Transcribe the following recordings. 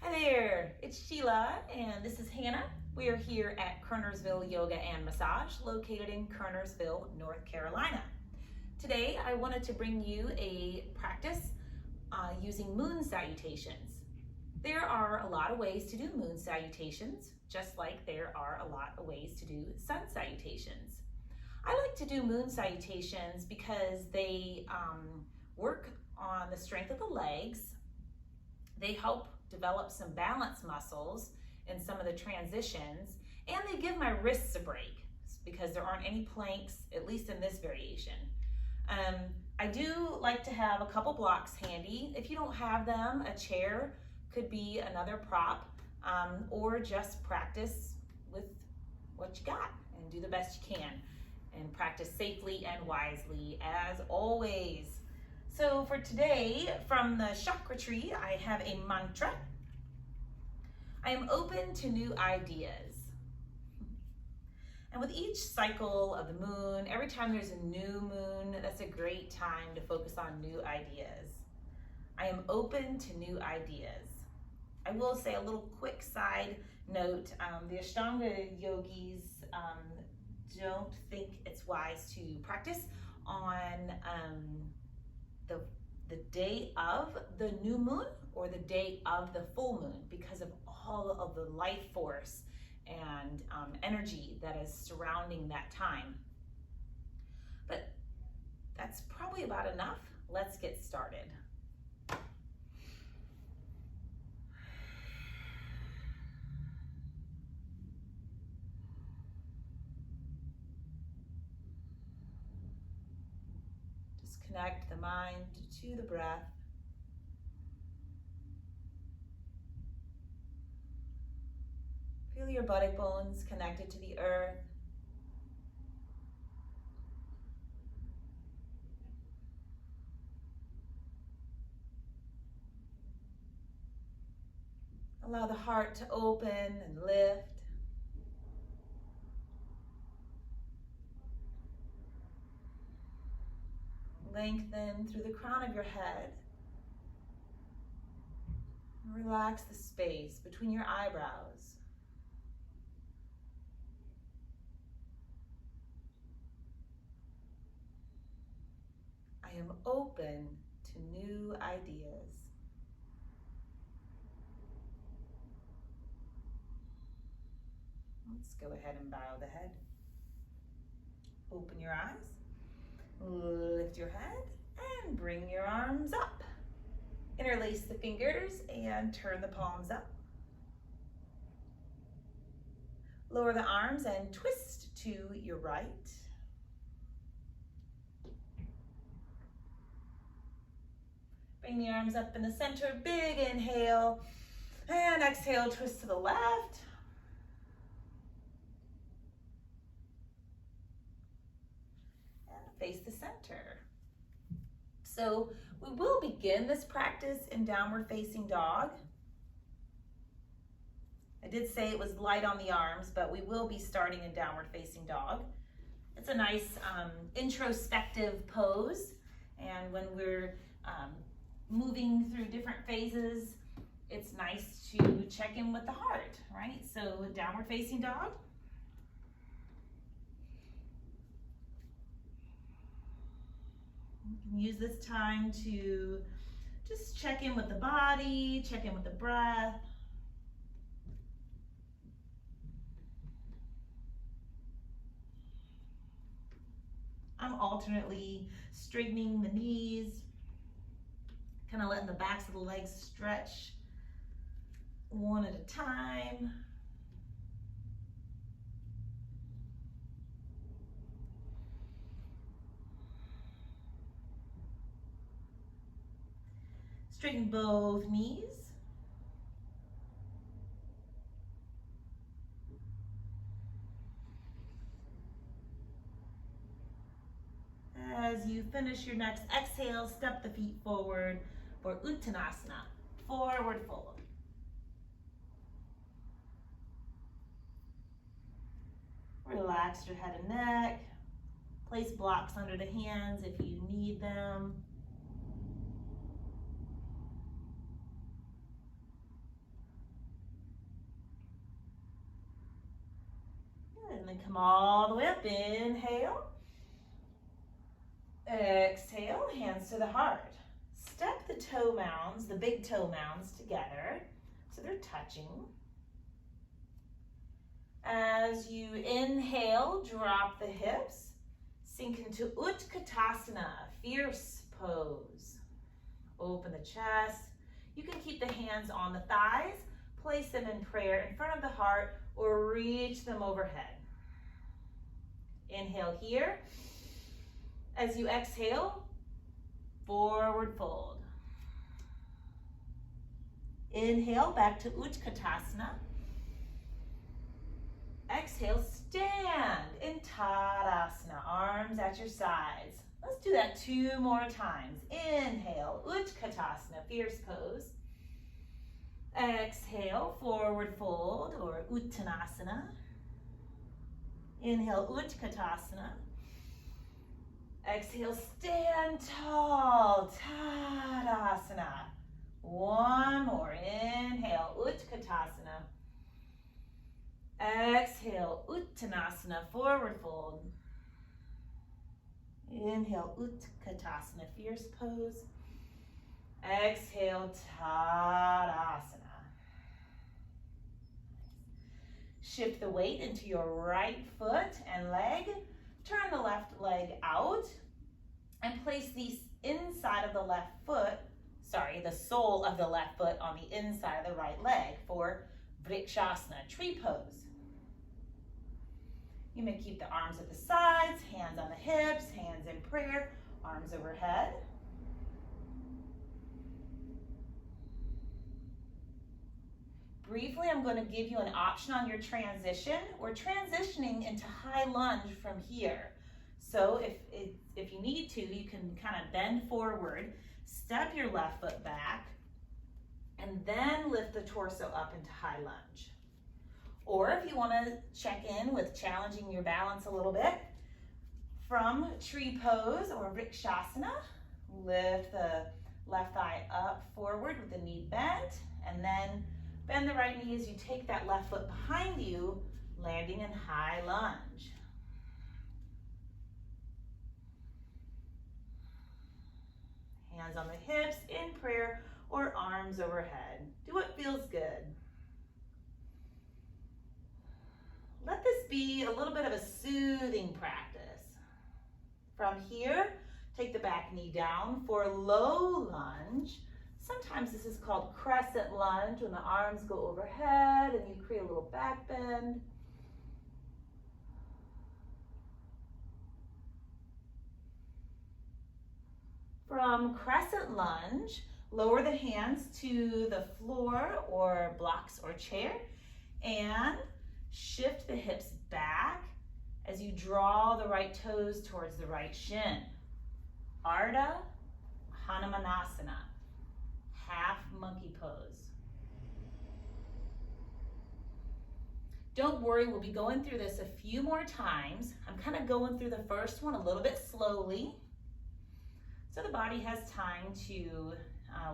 Hi there, it's Sheila and this is Hannah. We are here at Kernersville Yoga and Massage located in Kernersville, North Carolina. Today I wanted to bring you a practice using moon salutations. There are a lot of ways to do moon salutations, just like there are a lot of ways to do sun salutations. I like to do moon salutations because they work on the strength of the legs. They help develop some balance muscles in some of the transitions, and they give my wrists a break because there aren't any planks, at least in this variation. I do like to have a couple blocks handy. If you don't have them, a chair could be another prop, or just practice with what you got and do the best you can and practice safely and wisely as always. So for today, from the chakra tree, I have a mantra. I am open to new ideas. And with each cycle of the moon, every time there's a new moon, that's a great time to focus on new ideas. I am open to new ideas. I will say a little quick side note, the Ashtanga yogis don't think it's wise to practice on the day of the new moon or the day of the full moon because of all of the life force and energy that is surrounding that time. But that's probably about enough. Let's get started. Connect the mind to the breath. Feel your buttock bones connected to the earth. Allow the heart to open and lift. Lengthen through the crown of your head. Relax the space between your eyebrows. I am open to new ideas. Let's go ahead and bow the head. Open your eyes. Lift your head and bring your arms up. Interlace the fingers and turn the palms up. Lower the arms and twist to your right. Bring the arms up in the center, big inhale, and exhale, twist to the left. Face the center. So we will begin this practice in downward facing dog. I did say it was light on the arms, but we will be starting in downward facing dog. It's a nice introspective pose, and when we're moving through different phases, it's nice to check in with the heart, right? So downward facing dog. You can use this time to just check in with the body, check in with the breath. I'm alternately straightening the knees, kind of letting the backs of the legs stretch one at a time. Straighten both knees. As you finish your next exhale, step the feet forward for Uttanasana, forward fold. Relax your head and neck. Place blocks under the hands if you need them. then come all the way up. Inhale. Exhale, hands to the heart. Step the toe mounds, the big toe mounds together so they're touching. As you inhale, drop the hips, sink into Utkatasana, fierce pose. Open the chest. You can keep the hands on the thighs, place them in prayer in front of the heart, or reach them overhead. Inhale here. As you exhale, forward fold. Inhale, back to Utkatasana. Exhale, stand in Tadasana, arms at your sides. Let's do that 2 more times. Inhale, Utkatasana, fierce pose. Exhale, forward fold or Uttanasana. Inhale, Utkatasana. Exhale, stand tall, Tadasana. 1 more, inhale, Utkatasana. Exhale, Uttanasana, forward fold. Inhale, Utkatasana, fierce pose. Exhale, Tadasana. Shift the weight into your right foot and leg. Turn the left leg out and place the inside of the left foot, the sole of the left foot on the inside of the right leg for Vrikshasana, tree pose. You may keep the arms at the sides, hands on the hips, hands in prayer, arms overhead. Briefly, I'm going to give you an option on your transition. We're transitioning into high lunge from here. So if you need to, you can kind of bend forward, step your left foot back, and then lift the torso up into high lunge. Or if you want to check in with challenging your balance a little bit, from tree pose or Vrikshasana, lift the left thigh up forward with the knee bent, and then bend the right knee as you take that left foot behind you, landing in high lunge. Hands on the hips in prayer or arms overhead. Do what feels good. Let this be a little bit of a soothing practice. From here, take the back knee down for low lunge. Sometimes this is called crescent lunge when the arms go overhead and you create a little back bend. From crescent lunge, lower the hands to the floor or blocks or chair and shift the hips back as you draw the right toes towards the right shin. Ardha Hanumanasana, half monkey pose. Don't worry, we'll be going through this a few more times. I'm kind of going through the first one a little bit slowly, so the body has time to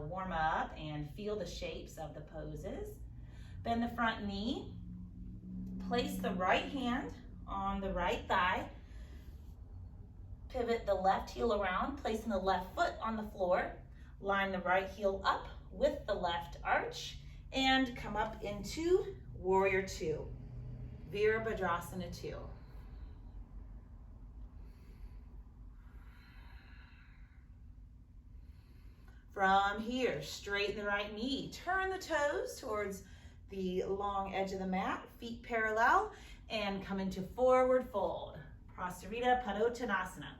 warm up and feel the shapes of the poses. Bend the front knee. Place the right hand on the right thigh. Pivot the left heel around, placing the left foot on the floor. Line the right heel up with the left arch and come up into Warrior Two, Virabhadrasana 2. From here, straighten the right knee. Turn the toes towards the long edge of the mat, feet parallel, and come into forward fold. Prasarita Padottanasana.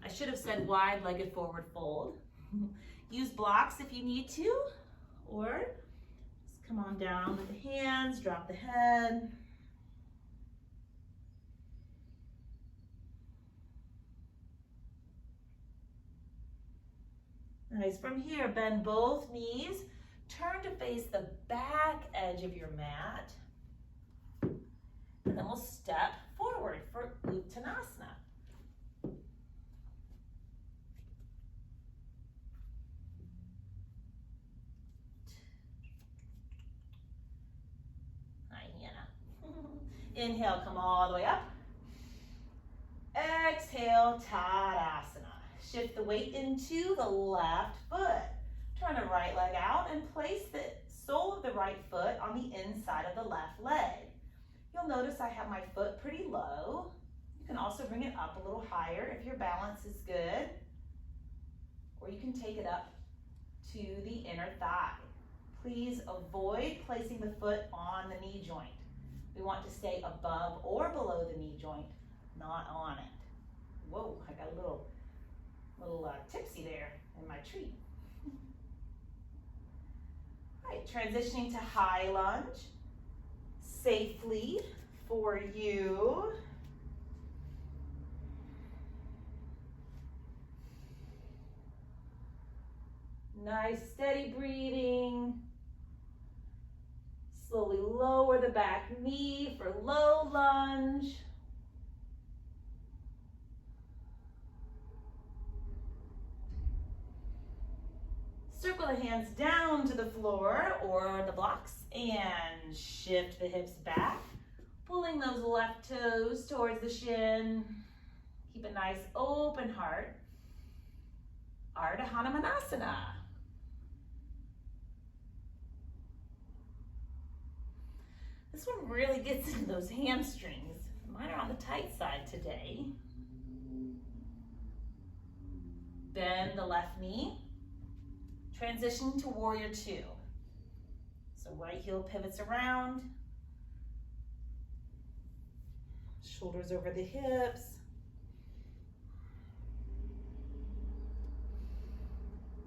I should have said wide-legged forward fold. Use blocks if you need to, or just come on down with the hands, drop the head. Nice. From here, bend both knees. Turn to face the back edge of your mat. And then we'll step forward for Uttanasana. Hi, Hannah. Inhale, come all the way up. Exhale, Tadasana. Shift the weight into the left foot. Turn the right leg out and place the sole of the right foot on the inside of the left leg. You'll notice I have my foot pretty low. You can also bring it up a little higher if your balance is good. Or you can take it up to the inner thigh. Please avoid placing the foot on the knee joint. We want to stay above or below the knee joint, not on it. Whoa, I got a little tipsy there in my tree. All right, transitioning to high lunge. Safely for you. Nice steady breathing. Slowly lower the back knee for low lunge. Circle the hands down to the floor or the blocks and shift the hips back, pulling those left toes towards the shin. Keep a nice open heart. Ardha Hanumanasana. This one really gets into those hamstrings. Mine are on the tight side today. Bend the left knee. Transition to Warrior Two. So right heel pivots around. Shoulders over the hips.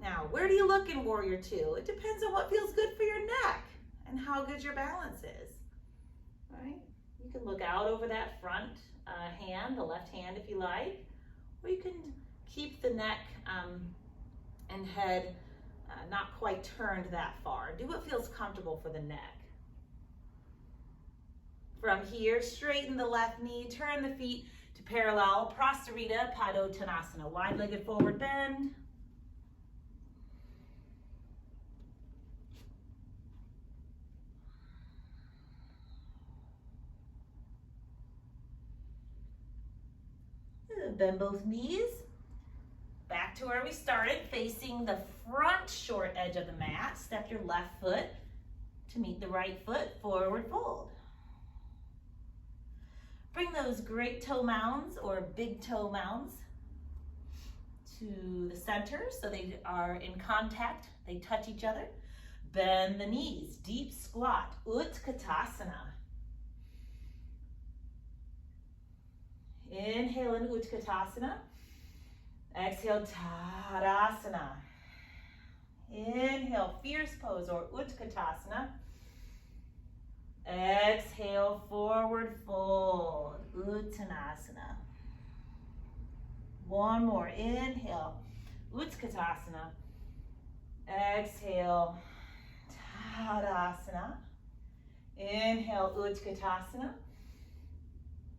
Now, where do you look in Warrior Two? It depends on what feels good for your neck and how good your balance is. All right? You can look out over that front hand, the left hand if you like, or you can keep the neck and head not quite turned that far. Do what feels comfortable for the neck. From here, straighten the left knee, turn the feet to parallel Prasarita Padottanasana. Wide-legged forward bend. Bend both knees. Back to where we started, facing the front short edge of the mat. Step your left foot to meet the right foot, forward fold. Bring those great toe mounds or big toe mounds to the center so they are in contact, they touch each other. Bend the knees, deep squat, Utkatasana. Inhale in Utkatasana. Exhale, Tadasana. Inhale, fierce pose or Utkatasana. Exhale, forward fold, Uttanasana. One more, inhale, Utkatasana. Exhale, Tadasana. Inhale, Utkatasana.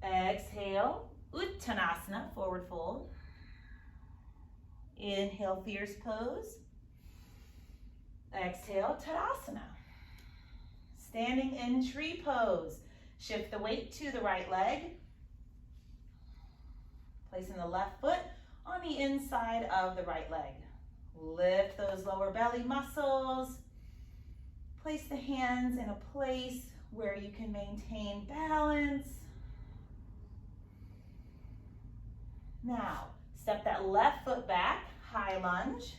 Exhale, Uttanasana, forward fold. Inhale, fierce pose. Exhale, Tadasana. Standing in tree pose. Shift the weight to the right leg. Placing the left foot on the inside of the right leg. Lift those lower belly muscles. Place the hands in a place where you can maintain balance. Now, step that left foot back, high lunge.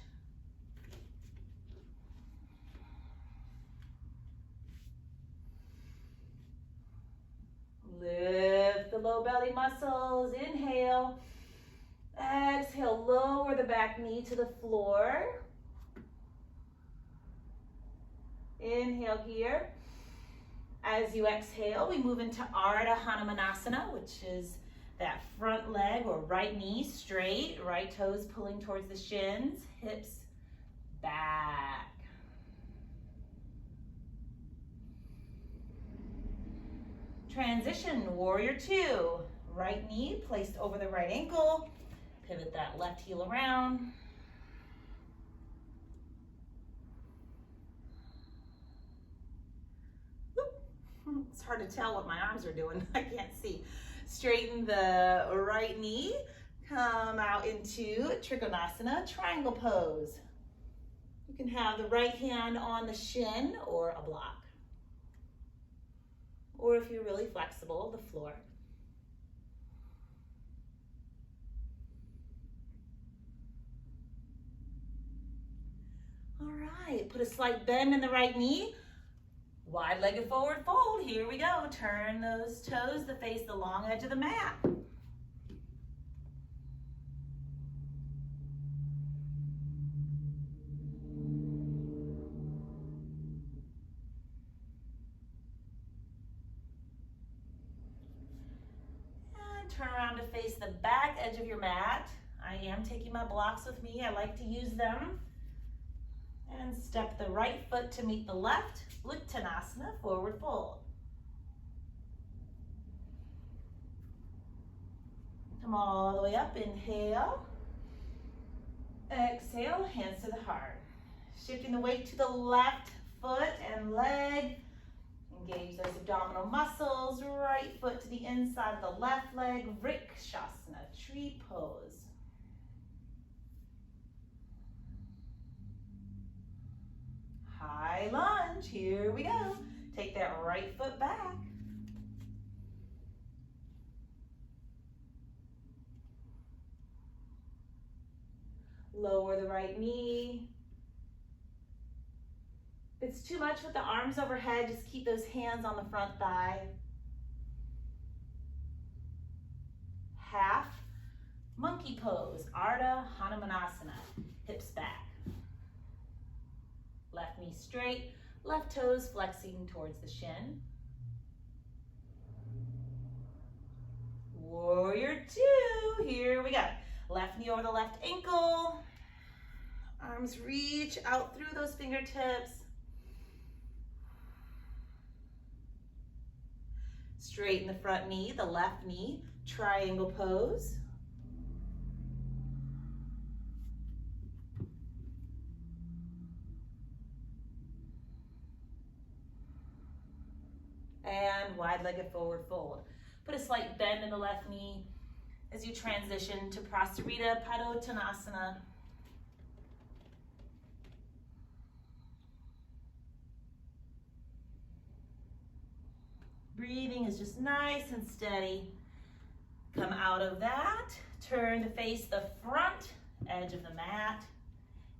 Lift the low belly muscles, inhale. Exhale, lower the back knee to the floor. Inhale here. As you exhale, we move into Ardha Hanumanasana, which is that front leg or right knee straight, right toes pulling towards the shins, hips back. Transition, Warrior Two. Right knee placed over the right ankle. Pivot that left heel around. Whoop. It's hard to tell what my arms are doing. I can't see. Straighten the right knee. Come out into Trikonasana, triangle pose. You can have the right hand on the shin or a block. Or if you're really flexible, the floor. All right, put a slight bend in the right knee. Wide-legged forward fold. Here we go. Turn those toes to face the long edge of the mat. And turn around to face the back edge of your mat. I am taking my blocks with me. I like to use them. And step the right foot to meet the left. Uttanasana, forward fold. Come all the way up, inhale. Exhale, hands to the heart. Shifting the weight to the left foot and leg. Engage those abdominal muscles. Right foot to the inside of the left leg. Vrikshasana, tree pose. High lunge, here we go. Take that right foot back. Lower the right knee. If it's too much with the arms overhead, just keep those hands on the front thigh. Half monkey pose, Ardha Hanumanasana, hips back. Left knee straight, left toes flexing towards the shin. Warrior two, here we go. Left knee over the left ankle. Arms reach out through those fingertips. Straighten the front knee, the left knee, triangle pose. And wide-legged forward fold. Put a slight bend in the left knee as you transition to Prasarita Padottanasana. Breathing is just nice and steady. Come out of that, turn to face the front edge of the mat,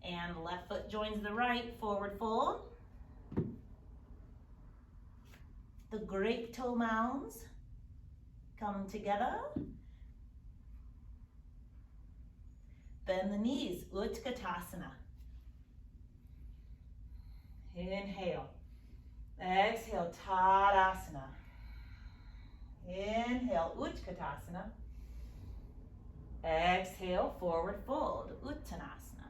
and the left foot joins the right, forward fold. The great toe mounds come together. Bend the knees, Utkatasana. Inhale. Exhale, Tadasana. Inhale, Utkatasana. Exhale, forward fold, Uttanasana.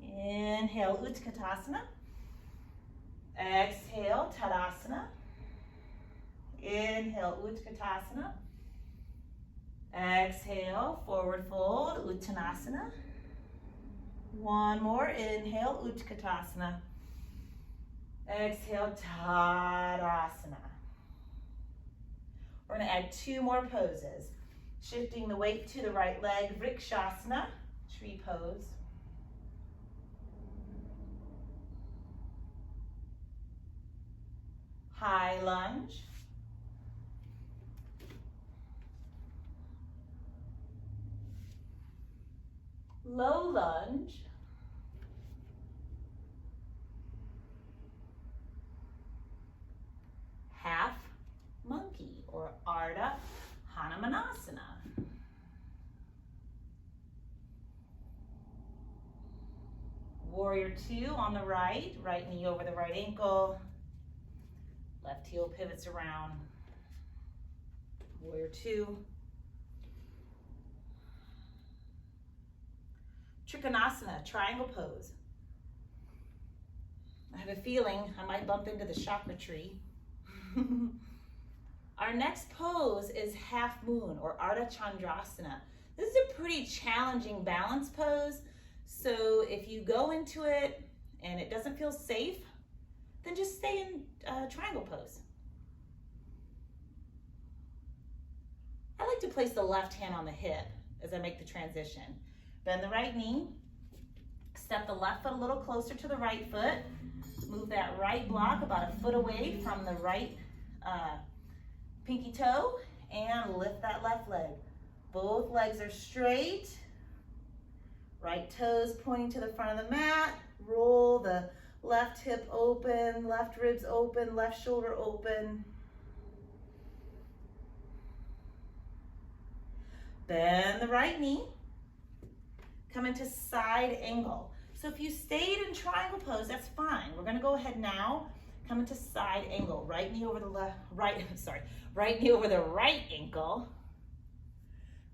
Inhale, Utkatasana. Exhale, Tadasana. Inhale, Utkatasana. Exhale, forward fold, Uttanasana. One more, inhale, Utkatasana. Exhale, Tadasana. We're going to add two more poses. Shifting the weight to the right leg, Vrikshasana, tree pose. High lunge. Low lunge. Half monkey or Ardha Hanumanasana. Warrior two on the right, right knee over the right ankle, left heel pivots around. Warrior two. Trikonasana, triangle pose. I have a feeling I might bump into the chakra tree. Our next pose is half moon or Ardha Chandrasana. This is a pretty challenging balance pose. So if you go into it and it doesn't feel safe, then just stay in triangle pose. I like to place the left hand on the hip as I make the transition. Bend the right knee, step the left foot a little closer to the right foot, move that right block about a foot away from the right pinky toe, and lift that left leg. Both legs are straight, right toes pointing to the front of the mat, roll the left hip open, left ribs open, left shoulder open. Bend the right knee, come into side angle. So if you stayed in triangle pose, that's fine. We're gonna go ahead now, come into side angle. Right knee over the right knee over the right ankle,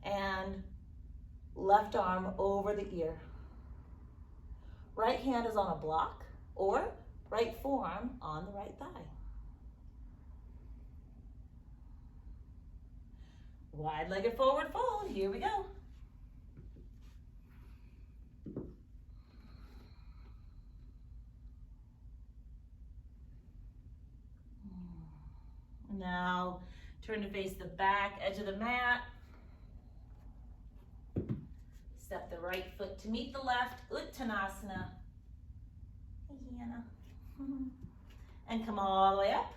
and left arm over the ear. Right hand is on a block, or right forearm on the right thigh. Wide-legged forward fold, here we go. Now, turn to face the back edge of the mat. Step the right foot to meet the left, Uttanasana. Hey, Hannah. And come all the way up.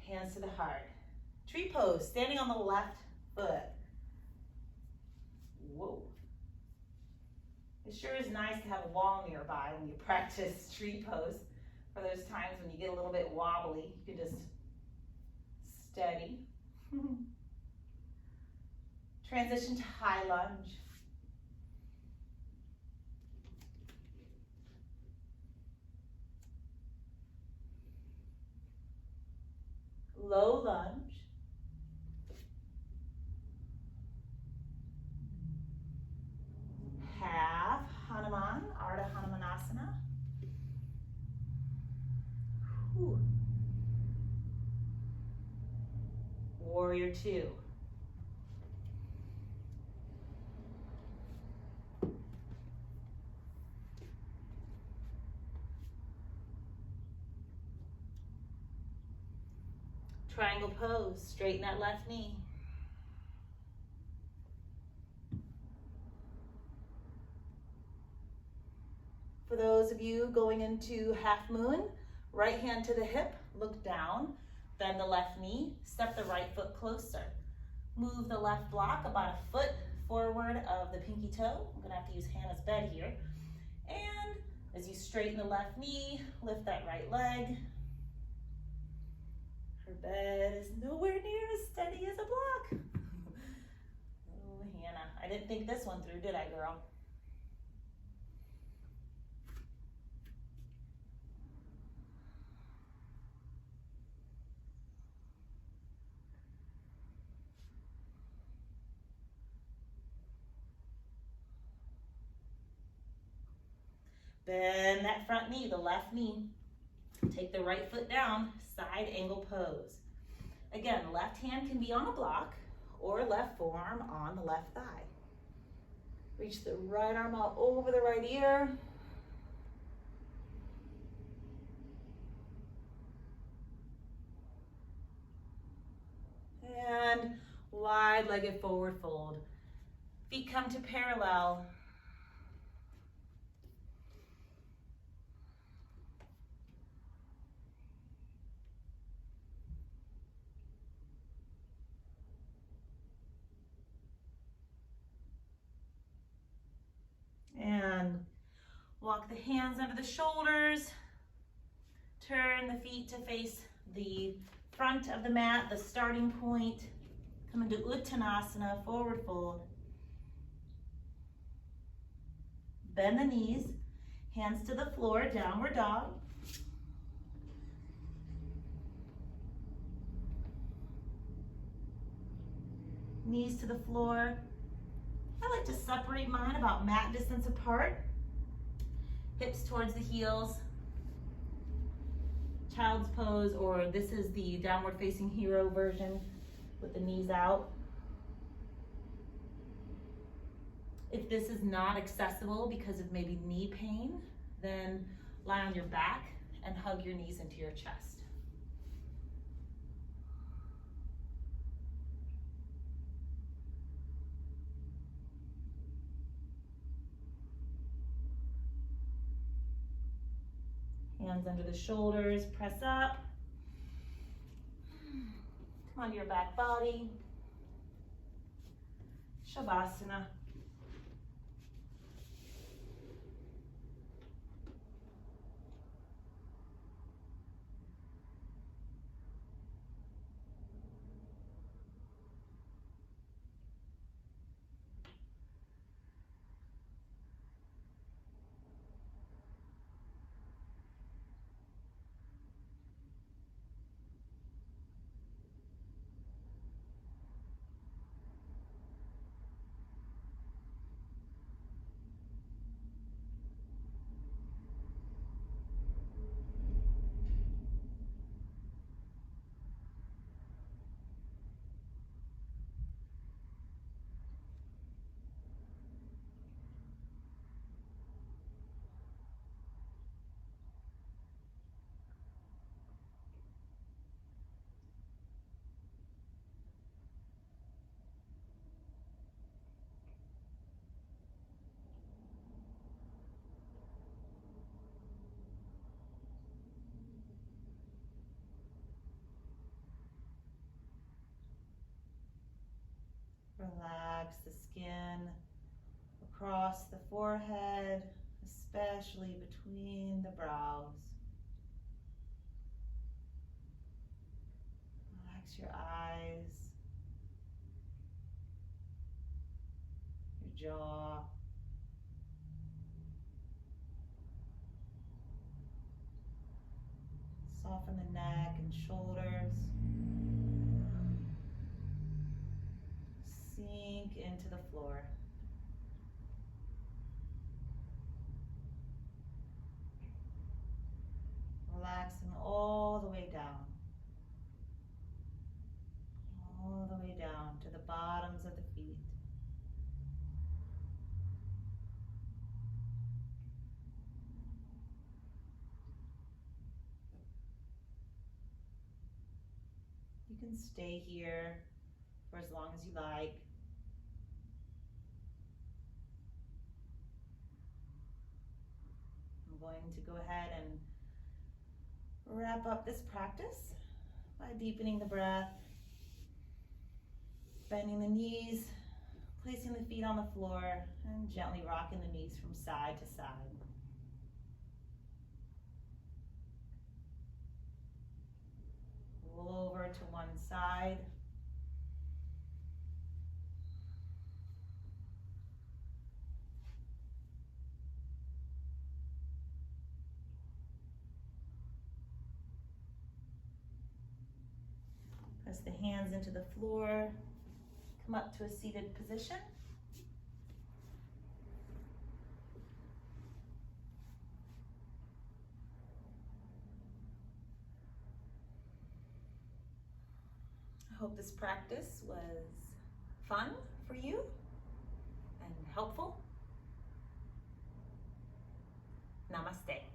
Hands to the heart. Tree pose, standing on the left foot. Whoa. It sure is nice to have a wall nearby when you practice tree pose. For those times when you get a little bit wobbly, you can just steady. Transition to high lunge. Low lunge. Half Hanuman, Ardha Hanumanasana. Whew. Warrior two. Triangle pose, straighten that left knee. For those of you going into half moon, right hand to the hip, look down, bend the left knee, step the right foot closer. Move the left block about a foot forward of the pinky toe. I'm gonna have to use Hannah's bed here. And as you straighten the left knee, lift that right leg. Her bed is nowhere near as steady as a block. Oh, Hannah, I didn't think this one through, did I, girl? Bend that front knee, the left knee. Take the right foot down, side angle pose. Again, left hand can be on a block or left forearm on the left thigh. Reach the right arm out over the right ear. And wide-legged forward fold. Feet come to parallel. And walk the hands under the shoulders. Turn the feet to face the front of the mat, the starting point. Come into Uttanasana, forward fold. Bend the knees, hands to the floor, downward dog. Knees to the floor. I like to separate mine about mat distance apart. Hips towards the heels. Child's pose, or this is the downward facing hero version with the knees out. If this is not accessible because of maybe knee pain, then Lie on your back and hug your knees into your chest. Hands under the shoulders, press up. Come onto your back body. Shavasana. Relax the skin across the forehead, especially between the brows. Relax your eyes, your jaw. Soften the neck and shoulders. Sink into the floor. Relaxing all the way down. All the way down to the bottoms of the feet. You can stay here for as long as you like. I'm going to go ahead and wrap up this practice by deepening the breath, bending the knees, placing the feet on the floor, and gently rocking the knees from side to side. Roll over to one side. Press the hands into the floor. Come up to a seated position. I hope this practice was fun for you and helpful. Namaste.